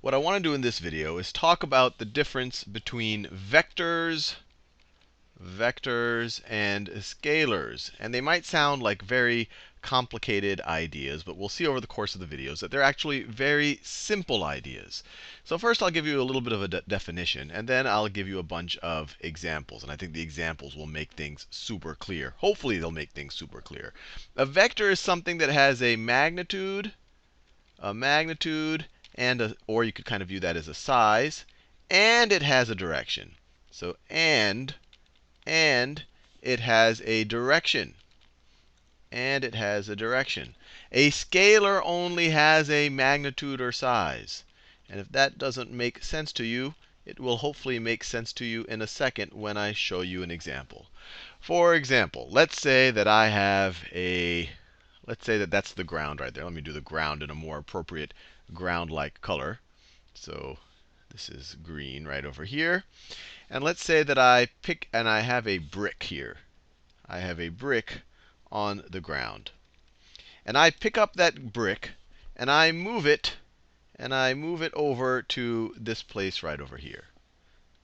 what I want to do in this video is talk about the difference between vectors and scalars. And they might sound like very complicated ideas, but we'll see over the course of the videos that they're actually very simple ideas. So first I'll give you a little bit of a definition, and then I'll give you a bunch of examples. And I think the examples will make things super clear. Hopefully they'll make things super clear. A vector is something that has a magnitude, and or you could kind of view that as a size, and it has a direction. So and it has a direction. And it has a direction. A scalar only has a magnitude or size. And if that doesn't make sense to you, it will hopefully make sense to you in a second when I show you an example. For example, let's say that I have let's say that that's the ground right there. Let me do the ground in a more appropriate ground-like color. So this is green right over here. And let's say that I have a brick here. I have a brick on the ground. And I pick up that brick, and I move it over to this place right over here.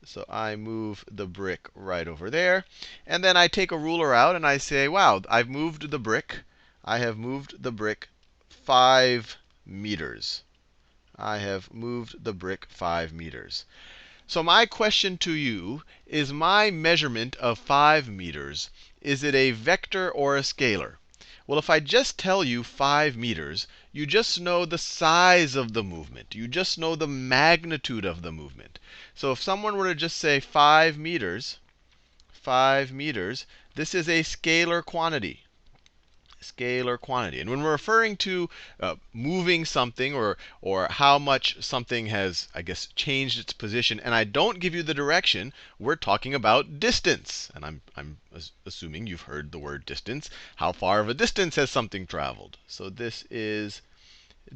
So I move the brick right over there. And then I take a ruler out, and I say, wow, I've moved the brick. I have moved the brick 5 meters. I have moved the brick 5 meters. So my question to you is, my measurement of 5 meters, is it a vector or a scalar? Well, if I just tell you 5 meters, you just know the size of the movement. You just know the magnitude of the movement. So if someone were to just say 5 meters, this is a scalar quantity. Scalar quantity. And when we're referring to moving something, or how much something has, I guess, changed its position, and I don't give you the direction, we're talking about distance. And I'm assuming you've heard the word distance. How far of a distance has something traveled? So this is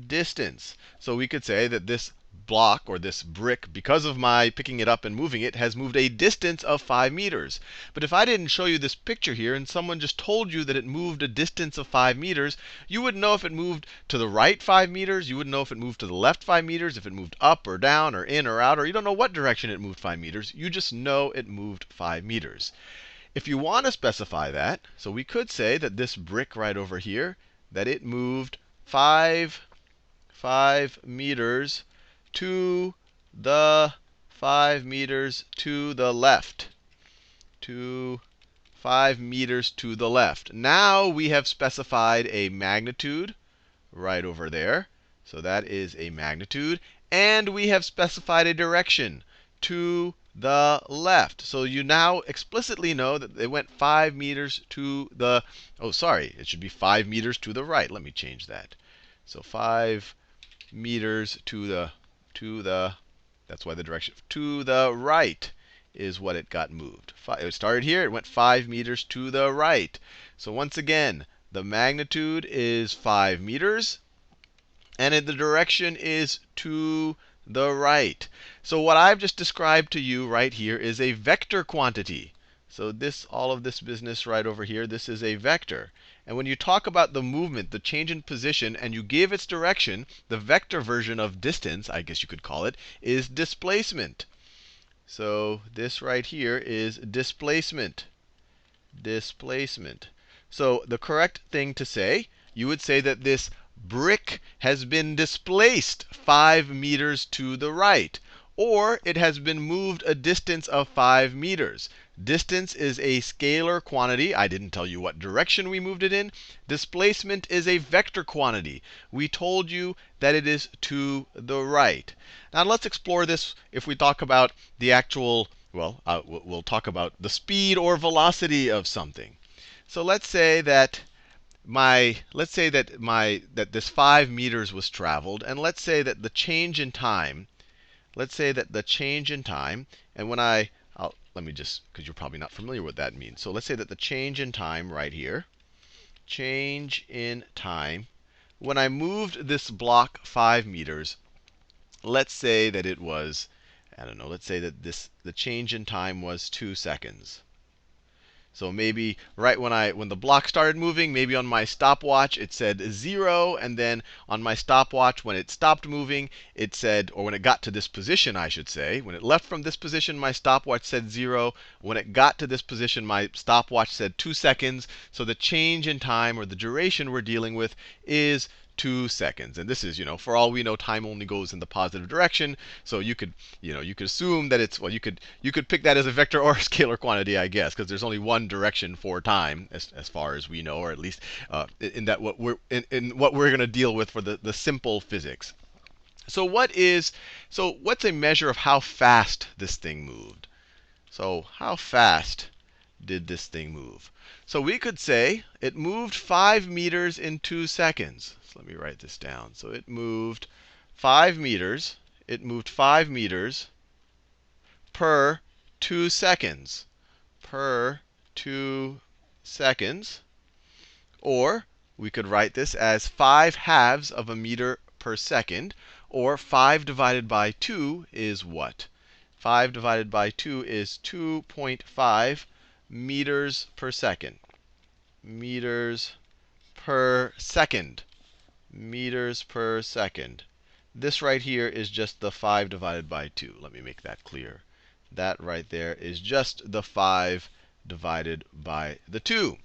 distance. So we could say that this block, or this brick, because of my picking it up and moving it, has moved a distance of 5 meters. But if I didn't show you this picture here, and someone just told you that it moved a distance of 5 meters, you wouldn't know if it moved to the right 5 meters. You wouldn't know if it moved to the left 5 meters, if it moved up or down or in or out, or you don't know what direction it moved 5 meters. You just know it moved 5 meters. If you want to specify that, so we could say that this brick right over here, that it moved 5 meters to the 5 meters to the left. 5 meters to the left. Now we have specified a magnitude right over there. So that is a magnitude. And we have specified a direction to the left. So you now explicitly know that they went 5 meters to the, oh, sorry, it should be 5 meters to the right. Let me change that. So 5 meters to the, that's why the direction, to the right is what it got moved. It started here. It went 5 meters to the right. So once again, the magnitude is 5 meters. And the direction is to the right. So what I've just described to you right here is a vector quantity. So all of this business right over here, this is a vector. And when you talk about the movement, the change in position, and you give its direction, the vector version of distance, I guess you could call it, is displacement. So this right here is displacement. Displacement. So the correct thing to say, you would say that this brick has been displaced 5 meters to the right. Or it has been moved a distance of 5 meters. Distance is a scalar quantity. I didn't tell you what direction we moved it in. Displacement is a vector quantity. We told you that it is to the right. Now let's explore this if we talk about the actual, well, we'll talk about the speed or velocity of something. So let's say that this 5 meters was traveled, and let's say that the change in time, and when let me just, because you're probably not familiar with what that means. So let's say that the change in time right here, change in time, when I moved this block 5 meters, let's say that it was, I don't know, let's say that the change in time was 2 seconds. So maybe right when the block started moving, maybe on my stopwatch it said 0, and then on my stopwatch when it stopped moving, it said, or when it got to this position, I should say, when it left from this position, my stopwatch said 0. When it got to this position, my stopwatch said 2 seconds. So the change in time, or the duration we're dealing with, is 2 seconds. And this is, for all we know, time only goes in the positive direction. So you could assume that it's, well, you could pick that as a vector or a scalar quantity, I guess, because there's only one direction for time, as far as we know, or at least in what we're going to deal with for the simple physics. So what's a measure of how fast this thing moved? So how fast did this thing move? So we could say it moved 5 meters in 2 seconds. So let me write this down. So it moved 5 meters. It moved 5 meters per 2 seconds. Per 2 seconds. Or we could write this as 5 halves of a meter per second. Or 5 divided by 2 is what? 5 divided by 2 is 2.5 meters per second. Meters per second. Meters per second. This right here is just the 5 divided by 2. Let me make that clear. That right there is just the 5 divided by the 2.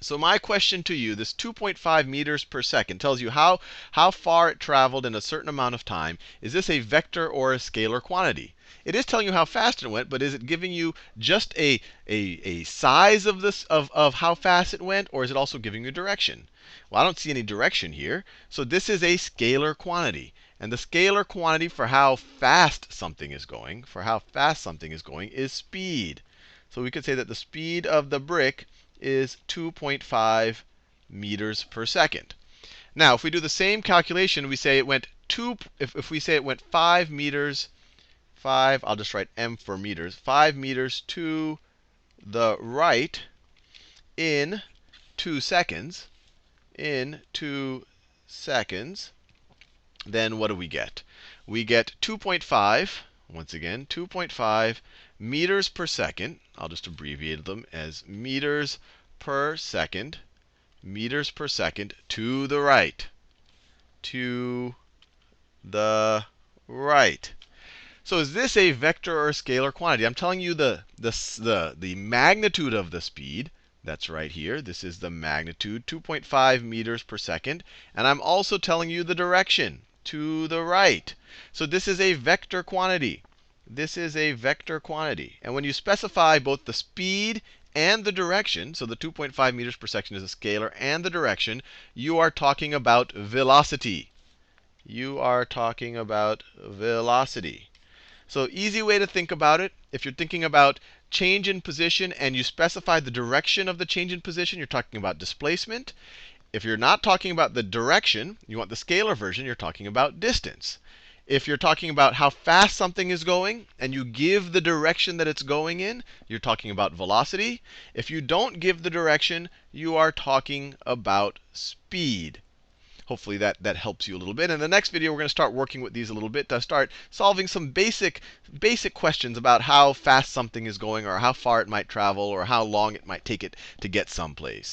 So my question to you, this 2.5 meters per second tells you how far it traveled in a certain amount of time. Is this a vector or a scalar quantity? It is telling you how fast it went, but is it giving you just a size of this of how fast it went, or is it also giving you direction? Well, I don't see any direction here. So this is a scalar quantity. And the scalar quantity for how fast something is going, is speed. So we could say that the speed of the brick is 2.5 meters per second. Now, if we do the same calculation, we say it went if we say it went 5 meters, I'll just write m for meters, 5 meters to the right in 2 seconds, then what do we get? We get 2.5, once again, 2.5 meters per second. I'll just abbreviate them as meters per second to the right. To the right. So is this a vector or a scalar quantity? I'm telling you the magnitude of the speed. That's right here. This is the magnitude, 2.5 meters per second. And I'm also telling you the direction, to the right. So this is a vector quantity. This is a vector quantity. And when you specify both the speed and the direction, so the 2.5 meters per second is a scalar, and the direction, you are talking about velocity. You are talking about velocity. So easy way to think about it, if you're thinking about change in position and you specify the direction of the change in position, you're talking about displacement. If you're not talking about the direction, you want the scalar version, you're talking about distance. If you're talking about how fast something is going and you give the direction that it's going in, you're talking about velocity. If you don't give the direction, you are talking about speed. Hopefully that helps you a little bit. In the next video, we're going to start working with these a little bit to start solving some basic questions about how fast something is going, or how far it might travel, or how long it might take it to get someplace.